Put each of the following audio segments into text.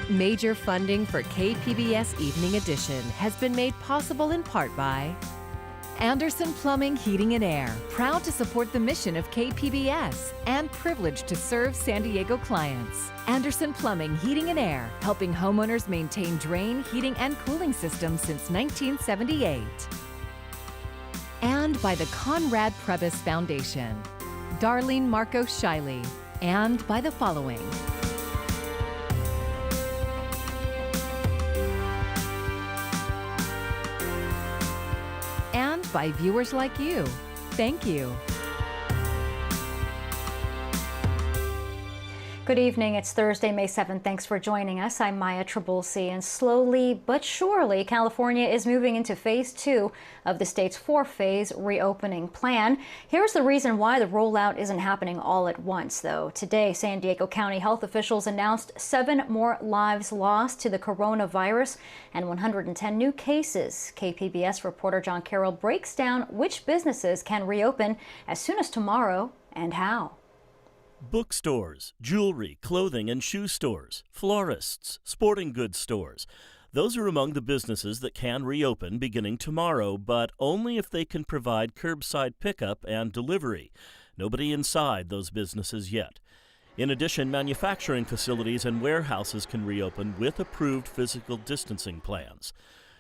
Major funding for KPBS Evening Edition has been made possible in part by Anderson Plumbing, Heating and Air, proud to support the mission of KPBS and privileged to serve San Diego clients. Anderson Plumbing, Heating and Air, helping homeowners maintain drain, heating, and cooling systems since 1978. And by the Conrad Prebys Foundation, Darlene Marcos Shiley, and by the following. And by viewers like you. Thank you. Good evening. It's Thursday, May 7th. Thanks for joining us. I'm Maya Trabulsi, and slowly but surely, California is moving into phase 2 of the state's 4-phase reopening plan. Here's the reason why the rollout isn't happening all at once, though. Today, San Diego County health officials announced 7 more lives lost to the coronavirus and 110 new cases. KPBS reporter John Carroll breaks down which businesses can reopen as soon as tomorrow and how. Bookstores, jewelry, clothing and shoe stores, florists, sporting goods stores. Those are among the businesses that can reopen beginning tomorrow, but only if they can provide curbside pickup and delivery. Nobody inside those businesses yet. In addition, manufacturing facilities and warehouses can reopen with approved physical distancing plans.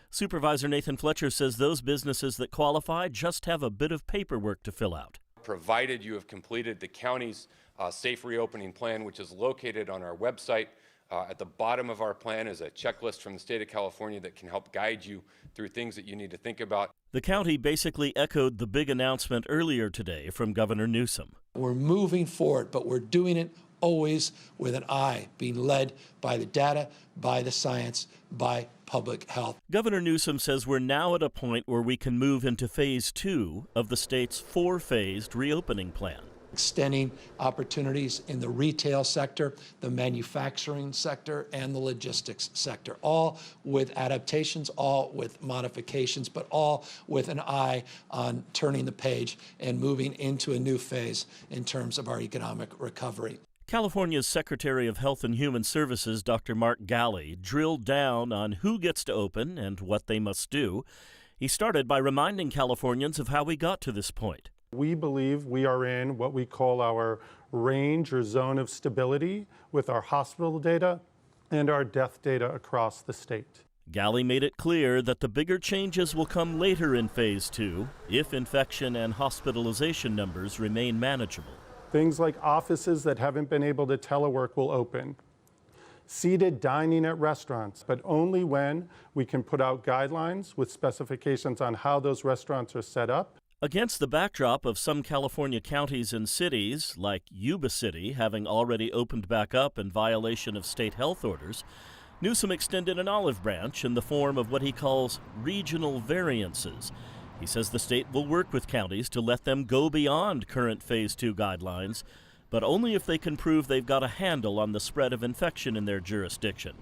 Supervisor Nathan Fletcher says those businesses that qualify just have a bit of paperwork to fill out. Provided you have completed the county's safe reopening plan, which is located on our website. At the bottom of our plan is a checklist from the state of California that can help guide you through things that you need to think about. The county basically echoed the big announcement earlier today from Governor Newsom. We're moving forward, but we're doing it always with an eye, being led by the data, by the science, by public health. Governor Newsom says we're now at a point where we can move into phase 2 of the state's 4-phased reopening plan. Extending opportunities in the retail sector, the manufacturing sector, and the logistics sector, all with adaptations, all with modifications, but all with an eye on turning the page and moving into a new phase in terms of our economic recovery. California's Secretary of Health and Human Services, Dr. Mark Galley, drilled down on who gets to open and what they must do. He started by reminding Californians of how we got to this point. We believe we are in what we call our range or zone of stability with our hospital data and our death data across the state. Galley made it clear that the bigger changes will come later in phase 2 if infection and hospitalization numbers remain manageable. Things like offices that haven't been able to telework will open. Seated dining at restaurants, but only when we can put out guidelines with specifications on how those restaurants are set up. Against the backdrop of some California counties and cities, like Yuba City, having already opened back up in violation of state health orders, Newsom extended an olive branch in the form of what he calls regional variances. He says the state will work with counties to let them go beyond current phase 2 guidelines, but only if they can prove they've got a handle on the spread of infection in their jurisdiction.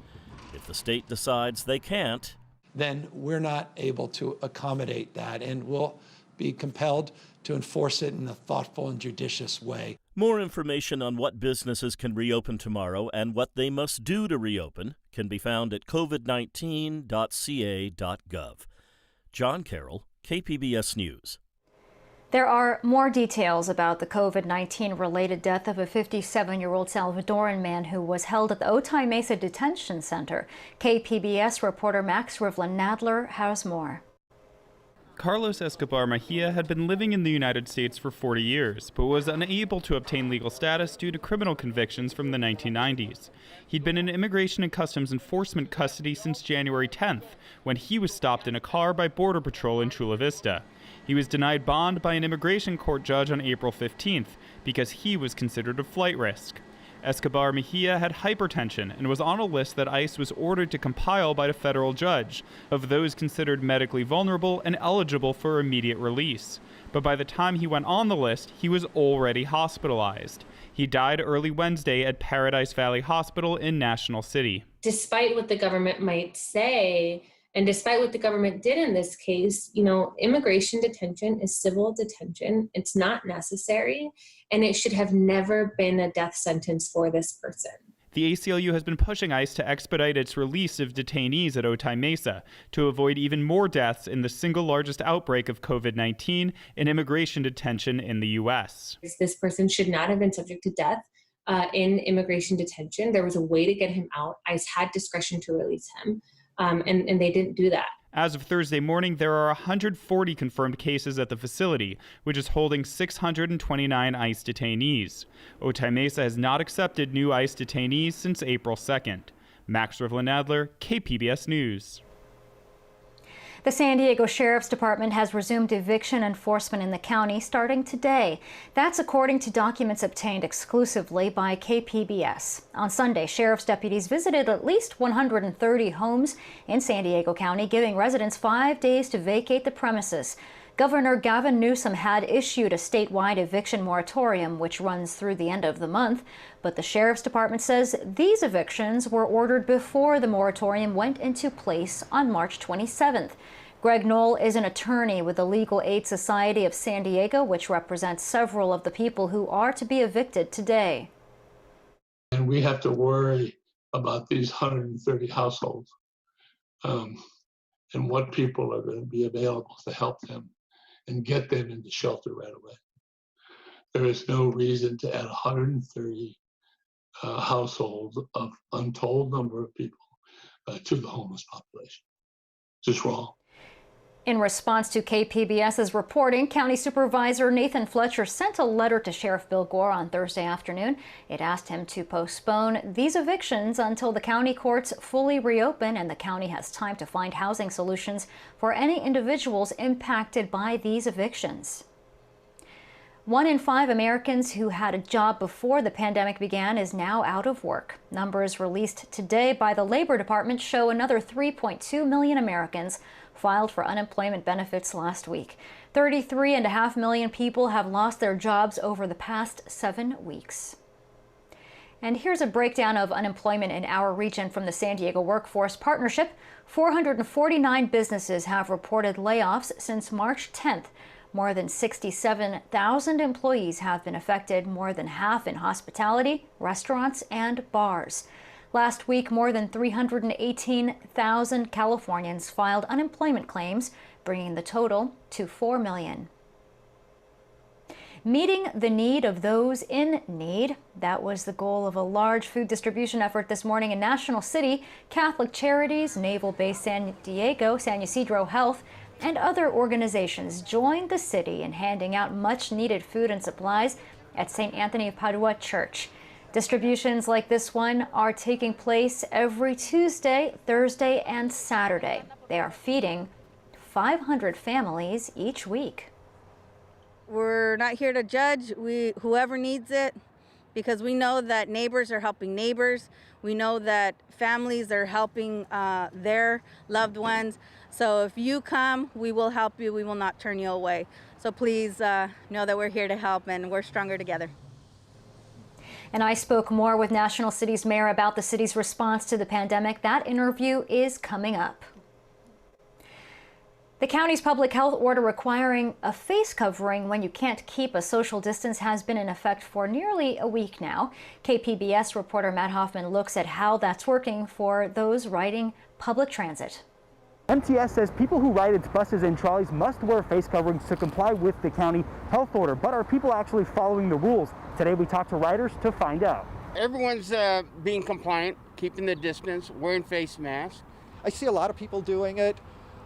If the state decides they can't, then we're not able to accommodate that, and we'll be compelled to enforce it in a thoughtful and judicious way. More information on what businesses can reopen tomorrow and what they must do to reopen can be found at covid19.ca.gov. John Carroll, KPBS News. There are more details about the COVID-19 related death of a 57-year-old Salvadoran man who was held at the Otay Mesa Detention Center. KPBS reporter Max Rivlin-Nadler has more. Carlos Escobar Mejia had been living in the United States for 40 years, but was unable to obtain legal status due to criminal convictions from the 1990s. He'd been in Immigration and Customs Enforcement custody since January 10th, when he was stopped in a car by Border Patrol in Chula Vista. He was denied bond by an immigration court judge on April 15th because he was considered a flight risk. Escobar Mejia had hypertension and was on a list that ICE was ordered to compile by a federal judge of those considered medically vulnerable and eligible for immediate release. But by the time he went on the list, he was already hospitalized. He died early Wednesday at Paradise Valley Hospital in National City. Despite what the government might say, and despite what the government did in this case, immigration detention is civil detention. It's not necessary, and it should have never been a death sentence for this person. The ACLU has been pushing ICE to expedite its release of detainees at Otay Mesa to avoid even more deaths in the single largest outbreak of COVID-19 in immigration detention in the U.S. This person should not have been subject to death in immigration detention. There was a way to get him out. ICE had discretion to release him, and they didn't do that. As of Thursday morning, there are 140 confirmed cases at the facility, which is holding 629 ICE detainees. Otay Mesa has not accepted new ICE detainees since April 2nd. Max Rivlin-Adler, KPBS News. The San Diego Sheriff's Department has resumed eviction enforcement in the county starting today. That's according to documents obtained exclusively by KPBS. On Sunday, sheriff's deputies visited at least 130 homes in San Diego County, giving residents 5 days to vacate the premises. Governor Gavin Newsom had issued a statewide eviction moratorium, which runs through the end of the month. But the Sheriff's Department says these evictions were ordered before the moratorium went into place on March 27th. Greg Knoll is an attorney with the Legal Aid Society of San Diego, which represents several of the people who are to be evicted today. And we have to worry about these 130 households and what people are going to be available to help them and get them into shelter right away. There is no reason to add 130 households of untold number of people to the homeless population. Just wrong. In response to KPBS's reporting, County Supervisor Nathan Fletcher sent a letter to Sheriff Bill Gore on Thursday afternoon. It asked him to postpone these evictions until the county courts fully reopen and the county has time to find housing solutions for any individuals impacted by these evictions. 1 in 5 Americans who had a job before the pandemic began is now out of work. Numbers released today by the Labor Department show another 3.2 million Americans filed for unemployment benefits last week. 33.5 million people have lost their jobs over the past 7 weeks. And here's a breakdown of unemployment in our region from the San Diego Workforce Partnership. 449 businesses have reported layoffs since March 10th. More than 67,000 employees have been affected, more than half in hospitality, restaurants, and bars. Last week, more than 318,000 Californians filed unemployment claims, bringing the total to 4 million. Meeting the need of those in need, that was the goal of a large food distribution effort this morning in National City. Catholic Charities, Naval Base San Diego, San Ysidro Health, and other organizations joined the city in handing out much-needed food and supplies at St. Anthony of Padua Church. Distributions like this one are taking place every Tuesday, Thursday, and Saturday. They are feeding 500 families each week. We're not here to judge whoever needs it, because we know that neighbors are helping neighbors. We know that families are helping their loved ones. So if you come, we will help you. We will not turn you away. So please know that we're here to help and we're stronger together. And I spoke more with National City's mayor about the city's response to the pandemic. That interview is coming up. The county's public health order requiring a face covering when you can't keep a social distance has been in effect for nearly a week now. KPBS reporter Matt Hoffman looks at how that's working for those riding public transit. MTS says people who ride its buses and trolleys must wear face coverings to comply with the county health order. But are people actually following the rules? Today we talked to riders to find out. Everyone's being compliant, keeping the distance, wearing face masks. I see a lot of people doing it.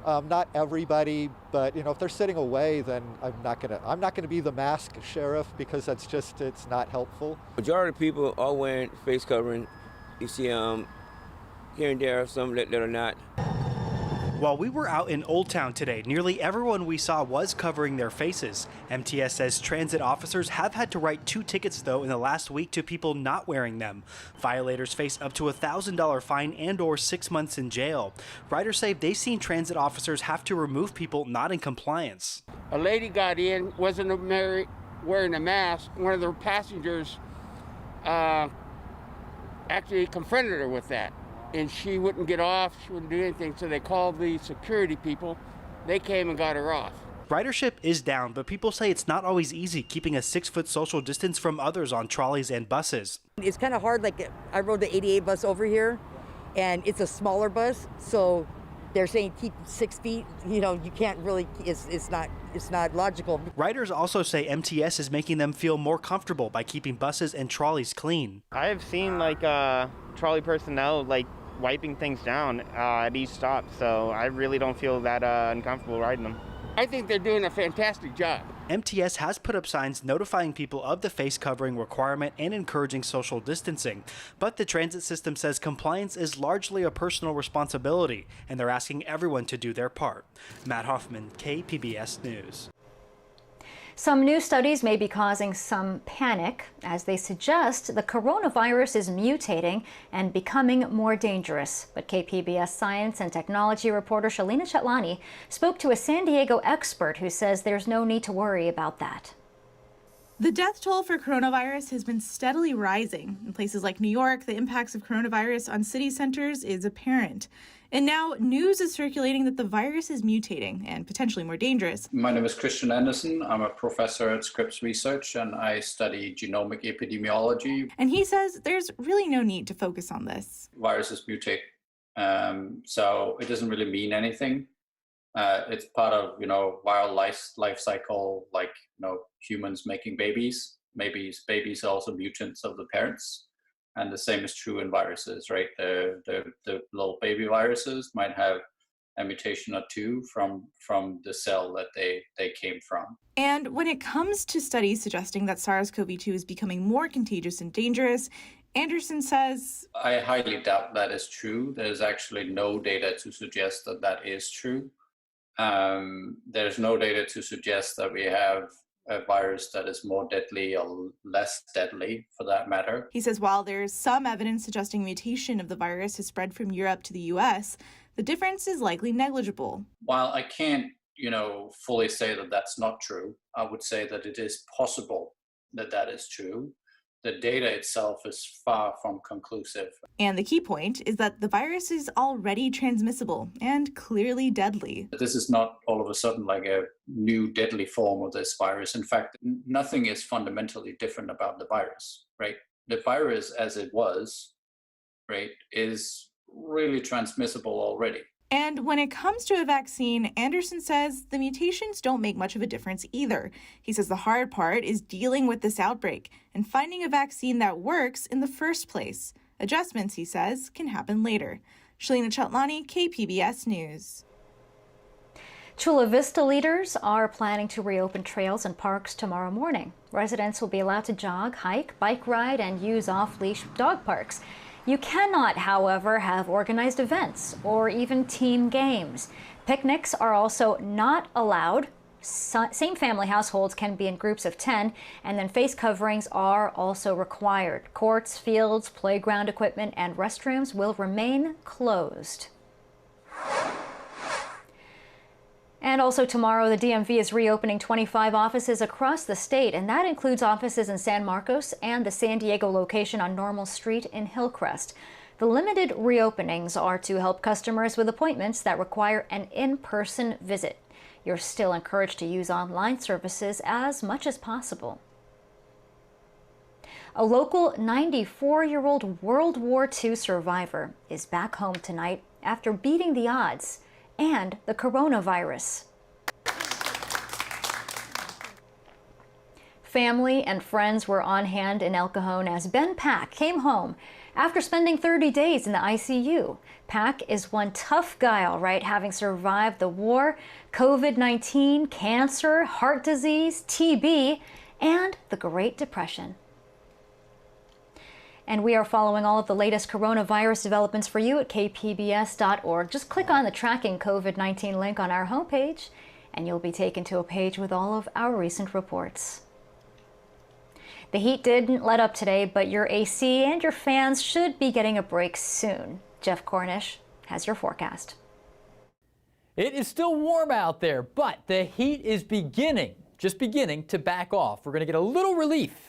Not everybody, but if they're sitting away, then I'm not gonna be the mask sheriff, because it's not helpful. Majority of people are wearing face covering. You see here and there some that are not. While we were out in Old Town today, nearly everyone we saw was covering their faces. MTS says transit officers have had to write 2 tickets, though, in the last week to people not wearing them. Violators face up to $1,000 fine and/or 6 months in jail. Riders say they've seen transit officers have to remove people not in compliance. A lady got in, wasn't wearing a mask. One of the passengers actually confronted her with that. And she wouldn't get off, she wouldn't do anything, so they called the security people. They came and got her off. Ridership is down, but people say it's not always easy keeping a 6-foot social distance from others on trolleys and buses. It's kind of hard. Like, I rode the 88 bus over here, and it's a smaller bus, so they're saying keep 6 feet. You know, you can't really. It's not logical. Riders also say MTS is making them feel more comfortable by keeping buses and trolleys clean. I've seen trolley personnel wiping things down at each stop, so I really don't feel that uncomfortable riding them. I think they're doing a fantastic job. MTS has put up signs notifying people of the face covering requirement and encouraging social distancing. But the transit system says compliance is largely a personal responsibility, and they're asking everyone to do their part. Matt Hoffman, KPBS News. Some new studies may be causing some panic as they suggest the coronavirus is mutating and becoming more dangerous. But KPBS science and technology reporter Shalina Chatlani spoke to a San Diego expert who says there's no need to worry about that. The death toll for coronavirus has been steadily rising. In places like New York, the impacts of coronavirus on city centers is apparent. And now news is circulating that the virus is mutating and potentially more dangerous. My name is Christian Anderson. I'm a professor at Scripps Research, and I study genomic epidemiology. And he says there's really no need to focus on this. Viruses mutate, so it doesn't really mean anything. It's part of, viral life cycle, like, humans making babies. Babies are also mutants of the parents. And the same is true in viruses, right? The little baby viruses might have a mutation or two from the cell that they came from. And when it comes to studies suggesting that SARS-CoV-2 is becoming more contagious and dangerous, Anderson says, I highly doubt that is true. There's actually no data to suggest that that is true. There's no data to suggest that we have a virus that is more deadly or less deadly, for that matter. He says while there's some evidence suggesting mutation of the virus has spread from Europe to the U.S., the difference is likely negligible. While I can't, fully say that that's not true, I would say that it is possible that that is true. The data itself is far from conclusive. And the key point is that the virus is already transmissible and clearly deadly. This is not all of a sudden like a new deadly form of this virus. In fact, nothing is fundamentally different about the virus, right? The virus as it was, right, is really transmissible already. And when it comes to a vaccine, Anderson says the mutations don't make much of a difference either. He says the hard part is dealing with this outbreak and finding a vaccine that works in the first place. Adjustments, he says, can happen later. Shalina Chatlani, KPBS News. Chula Vista leaders are planning to reopen trails and parks tomorrow morning. Residents will be allowed to jog, hike, bike ride, and use off-leash dog parks. You cannot, however, have organized events or even team games. Picnics are also not allowed. Same family households can be in groups of 10, and then face coverings are also required. Courts, fields, playground equipment, and restrooms will remain closed. And also tomorrow, the DMV is reopening 25 offices across the state, and that includes offices in San Marcos and the San Diego location on Normal Street in Hillcrest. The limited reopenings are to help customers with appointments that require an in-person visit. You're still encouraged to use online services as much as possible. A local 94-year-old World War II survivor is back home tonight after beating the odds and the coronavirus. Family and friends were on hand in El Cajon as Ben Pack came home after spending 30 days in the ICU. Pack is one tough guy, all right, having survived the war, COVID-19, cancer, heart disease, TB, and the Great Depression. And we are following all of the latest coronavirus developments for you at kpbs.org. Just click on the Tracking COVID-19 link on our homepage, and you'll be taken to a page with all of our recent reports. The heat didn't let up today, but your AC and your fans should be getting a break soon. Jeff Cornish has your forecast. It is still warm out there, but the heat is just beginning to back off. We're going to get a little relief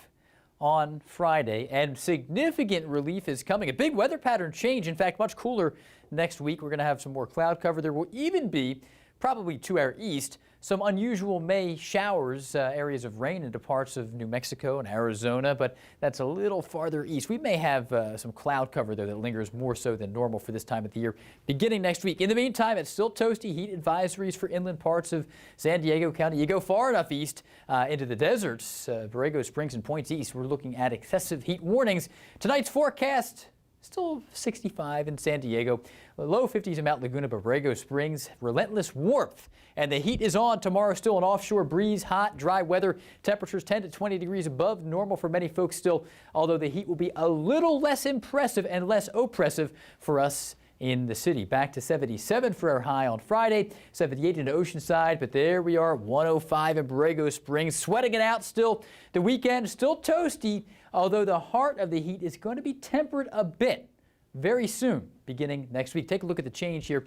on Friday, and significant relief is coming. A big weather pattern change, in fact, much cooler next week. We're going to have some more cloud cover. There will even be, probably to our east, Some unusual May showers, areas of rain into parts of New Mexico and Arizona, but that's a little farther east. We may have some cloud cover there that lingers more so than normal for this time of the year beginning next week. In the meantime, it's still toasty. Heat advisories for inland parts of San Diego County. You go far enough east into the deserts, Borrego Springs and points east, we're looking at excessive heat warnings. Tonight's forecast, still 65 in San Diego, low 50s in Mount Laguna, Borrego Springs, relentless warmth. And the heat is on tomorrow, still an offshore breeze, hot, dry weather, temperatures 10 to 20 degrees above normal for many folks still, although the heat will be a little less impressive and less oppressive for us in the city. Back to 77 for our high on Friday, 78 in Oceanside, but there we are, 105 in Borrego Springs, sweating it out still. The weekend still toasty, although the heart of the heat is going to be tempered a bit very soon, beginning next week. Take a look at the change here.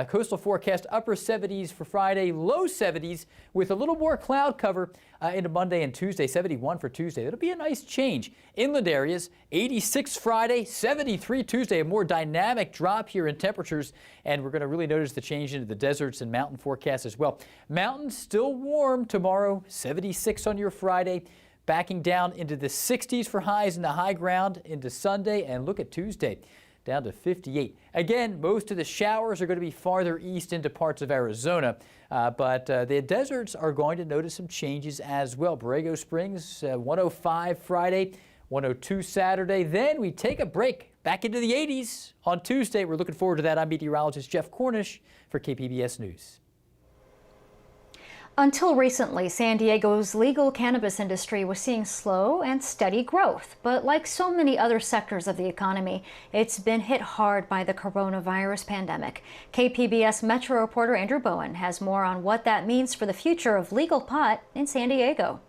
Coastal forecast, upper 70s for Friday, low 70s with a little more cloud cover into Monday and Tuesday, 71 for Tuesday. That'll be a nice change. Inland areas, 86 Friday, 73 Tuesday, a more dynamic drop here in temperatures, and we're going to really notice the change into the deserts and mountain forecast as well. Mountains still warm tomorrow, 76 on your Friday, backing down into the 60s for highs in the high ground into Sunday, and look at Tuesday, down to 58. Again, most of the showers are going to be farther east into parts of Arizona, but the deserts are going to notice some changes as well. Borrego Springs, 105 Friday, 102 Saturday. Then we take a break back into the 80s on Tuesday. We're looking forward to that. I'm meteorologist Jeff Cornish for KPBS News. Until recently, San Diego's legal cannabis industry was seeing slow and steady growth. But like so many other sectors of the economy, it's been hit hard by the coronavirus pandemic. KPBS Metro reporter Andrew Bowen has more on what that means for the future of legal pot in San Diego.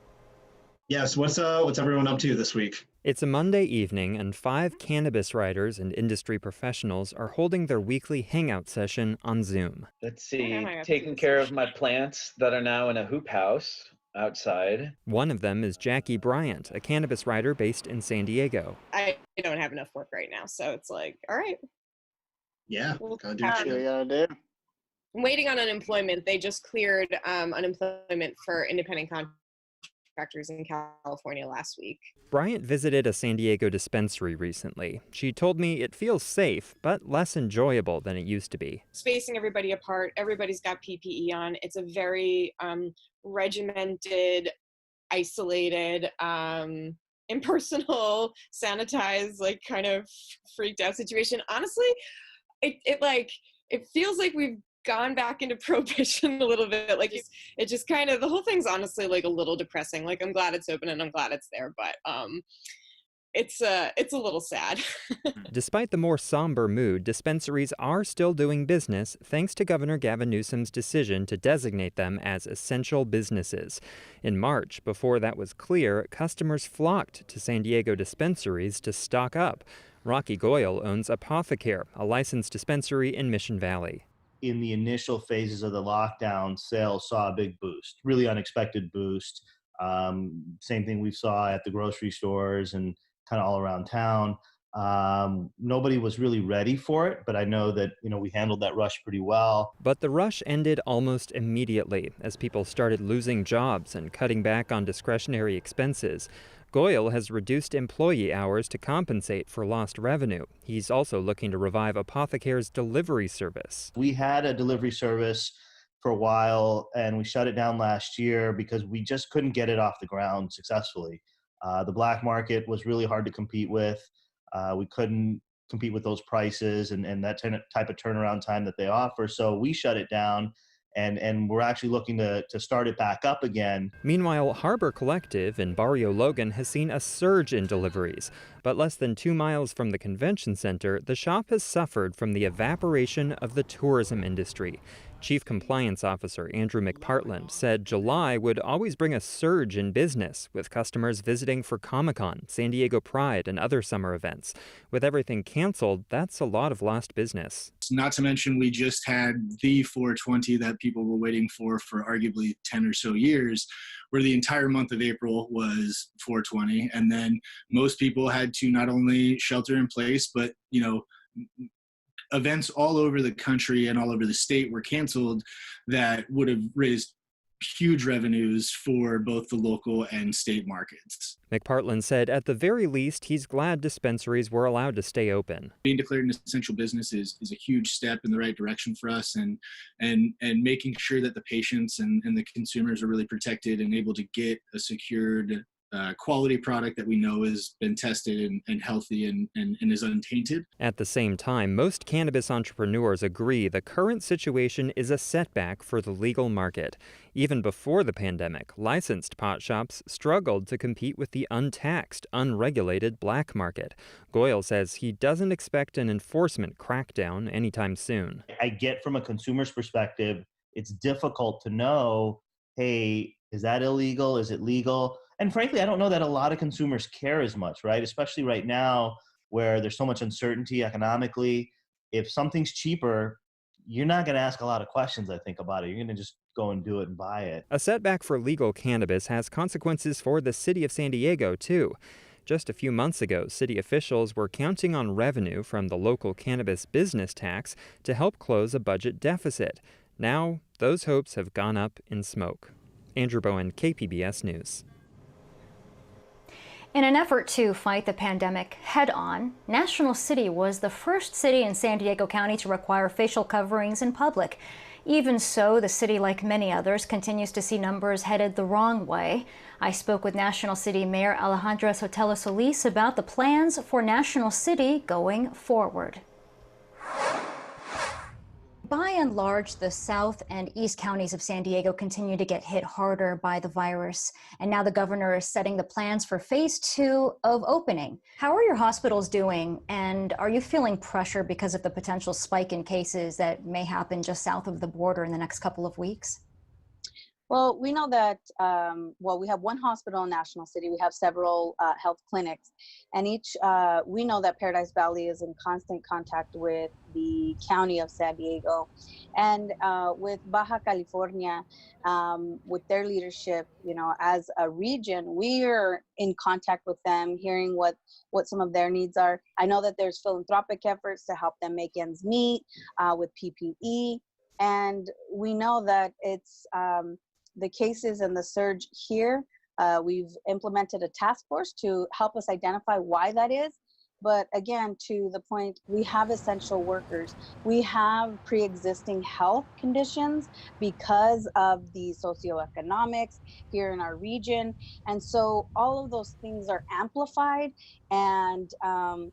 Yes, what's everyone up to this week? It's a Monday evening, and 5 cannabis writers and industry professionals are holding their weekly hangout session on Zoom. Let's see, taking care of my plants that are now in a hoop house outside. One of them is Jackie Bryant, a cannabis writer based in San Diego. I don't have enough work right now, so it's like, all right. Yeah, gotta do what you gotta do. I'm waiting on unemployment. They just cleared unemployment for independent contractors in California last week. Bryant visited a San Diego dispensary recently. She told me it feels safe, but less enjoyable than it used to be. Spacing everybody apart, everybody's got PPE on. It's a very regimented, isolated, impersonal, sanitized, like kind of freaked out situation. Honestly, it feels like we've gone back into prohibition a little bit. Like it just kind of, the whole thing's honestly like a little depressing. Like I'm glad it's open and I'm glad it's there, but it's a little sad. Despite the more somber mood, dispensaries are still doing business thanks to Governor Gavin Newsom's decision to designate them as essential businesses. In March, before that was clear, customers flocked to San Diego dispensaries to stock up. Rocky Goyle owns Apothecare, a licensed dispensary in Mission Valley. In the initial phases of the lockdown, sales saw a big boost, really unexpected boost. Same thing we saw at the grocery stores and kind of all around town. Nobody was really ready for it, but I know that, we handled that rush pretty well. But the rush ended almost immediately as people started losing jobs and cutting back on discretionary expenses. Goyle has reduced employee hours to compensate for lost revenue. He's also looking to revive Apothecare's delivery service. We had a delivery service for a while, and we shut it down last year because we just couldn't get it off the ground successfully. The black market was really hard to compete with. We couldn't compete with those prices and that type of turnaround time that they offer. So we shut it down. And we're actually looking to start it back up again. Meanwhile, Harbor Collective in Barrio Logan has seen a surge in deliveries. But less than 2 miles from the convention center, the shop has suffered from the evaporation of the tourism industry. Chief Compliance Officer Andrew McPartland said July would always bring a surge in business, with customers visiting for Comic-Con, San Diego Pride, and other summer events. With everything canceled, that's a lot of lost business. Not to mention, we just had the 420 that people were waiting for arguably 10 or so years, where the entire month of April was 420. And then most people had to not only shelter in place, but, events all over the country and all over the state were canceled that would have raised huge revenues for both the local and state markets. McPartland said at the very least, he's glad dispensaries were allowed to stay open. Being declared an essential business is a huge step in the right direction for us, and making sure that the patients and the consumers are really protected and able to get a secured quality product that we know has been tested and healthy and is untainted. At the same time, most cannabis entrepreneurs agree the current situation is a setback for the legal market. Even before the pandemic, licensed pot shops struggled to compete with the untaxed, unregulated black market. Goyle says he doesn't expect an enforcement crackdown anytime soon. I get from a consumer's perspective, it's difficult to know, hey, is that illegal? Is it legal? And frankly, I don't know that a lot of consumers care as much, right? Especially right now where there's so much uncertainty economically. If something's cheaper, you're not going to ask a lot of questions, I think, about it. You're going to just go and do it and buy it. A setback for legal cannabis has consequences for the city of San Diego, too. Just a few months ago, city officials were counting on revenue from the local cannabis business tax to help close a budget deficit. Now, those hopes have gone up in smoke. Andrew Bowen, KPBS News. In an effort to fight the pandemic head-on, National City was the first city in San Diego County to require facial coverings in public. Even so, the city, like many others, continues to see numbers headed the wrong way. I spoke with National City Mayor Alejandro Solis about the plans for National City going forward. By and large, the South and East counties of San Diego continue to get hit harder by the virus. And now the governor is setting the plans for phase 2 of opening. How are your hospitals doing? And are you feeling pressure because of the potential spike in cases that may happen just south of the border in the next couple of weeks? Well, we know that, we have one hospital in National City. We have several health clinics, and we know that Paradise Valley is in constant contact with the county of San Diego. And with Baja California, with their leadership, as a region, we're in contact with them, hearing what some of their needs are. I know that there's philanthropic efforts to help them make ends meet with PPE. And we know that it's the cases and the surge here. We've implemented a task force to help us identify why that is. But again, to the point, we have essential workers. We have pre-existing health conditions because of the socioeconomics here in our region. And so all of those things are amplified, and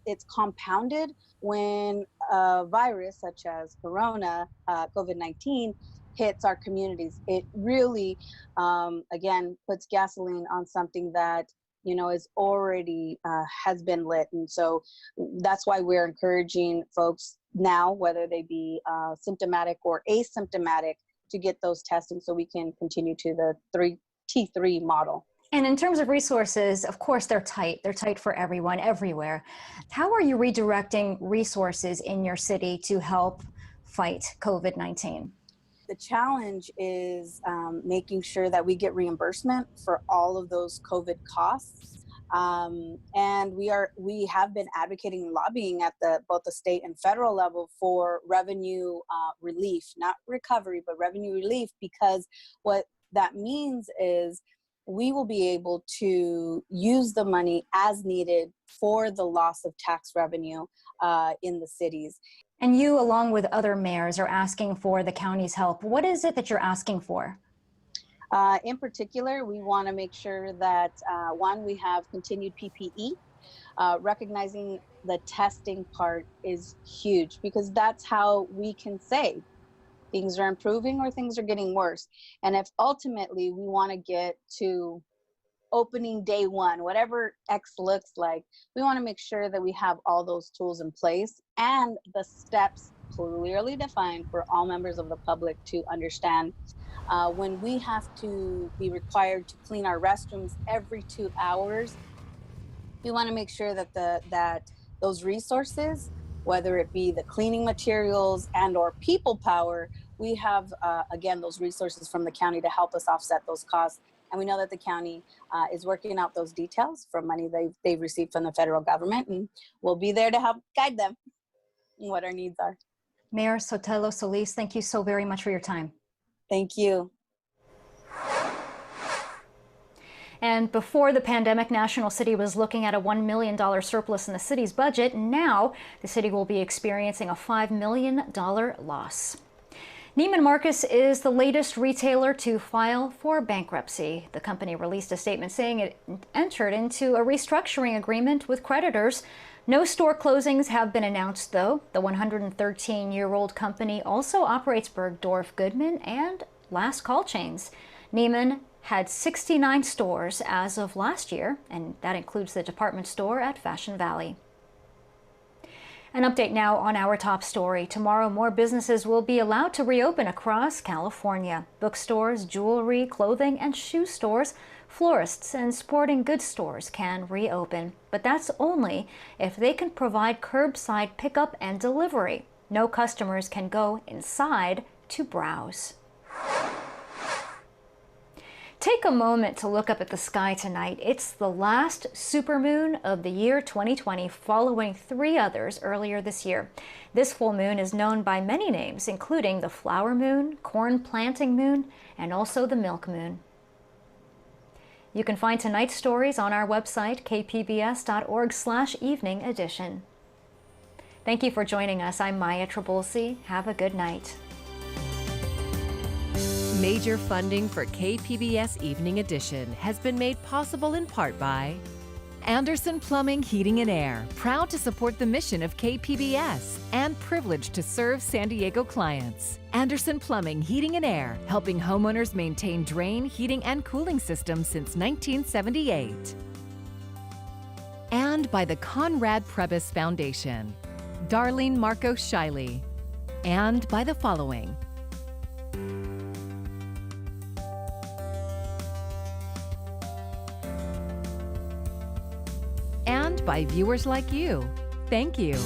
it's compounded when a virus such as Corona, COVID-19, hits our communities. It really, again, puts gasoline on something that is already has been lit. And so that's why we're encouraging folks now, whether they be symptomatic or asymptomatic, to get those testing so we can continue to the T3 model. And in terms of resources, of course, they're tight. They're tight for everyone, everywhere. How are you redirecting resources in your city to help fight COVID-19? The challenge is making sure that we get reimbursement for all of those COVID costs. And we have been advocating and lobbying at both the state and federal level for revenue relief, not recovery, but revenue relief, because what that means is we will be able to use the money as needed for the loss of tax revenue in the cities. And you, along with other mayors, are asking for the county's help. What is it that you're asking for? In particular, we want to make sure that, one, we have continued PPE. Recognizing the testing part is huge, because that's how we can say things are improving or things are getting worse. And if ultimately we want to get to opening day one, whatever X looks like, we want to make sure that we have all those tools in place and the steps clearly defined for all members of the public to understand. When we have to be required to clean our restrooms every 2 hours, we want to make sure that that those resources, whether it be the cleaning materials and or people power, we have, again, those resources from the county to help us offset those costs. And we know that the county is working out those details from money they've received from the federal government, and we'll be there to help guide them in what our needs are. Mayor Solis, thank you so very much for your time. Thank you. And before the pandemic, National City was looking at a $1 million surplus in the city's budget. Now the city will be experiencing a $5 million loss. Neiman Marcus is the latest retailer to file for bankruptcy. The company released a statement saying it entered into a restructuring agreement with creditors. No store closings have been announced, though. The 113-year-old company also operates Bergdorf Goodman and Last Call chains. Neiman had 69 stores as of last year, and that includes the department store at Fashion Valley. An update now on our top story. Tomorrow, more businesses will be allowed to reopen across California. Bookstores, jewelry, clothing, and shoe stores, florists, and sporting goods stores can reopen. But that's only if they can provide curbside pickup and delivery. No customers can go inside to browse. Take a moment to look up at the sky tonight. It's the last supermoon of the year 2020, following 3 others earlier this year. This full moon is known by many names, including the flower moon, corn planting moon, and also the milk moon. You can find tonight's stories on our website, kpbs.org/evening edition. Thank you for joining us. I'm Maya Trabulsi. Have a good night. Major funding for KPBS Evening Edition has been made possible in part by Anderson Plumbing, Heating and Air, proud to support the mission of KPBS and privileged to serve San Diego clients. Anderson Plumbing, Heating and Air, helping homeowners maintain drain, heating, and cooling systems since 1978. And by the Conrad Prebys Foundation, Darlene Marco Shiley. And by the following: and by viewers like you. Thank you.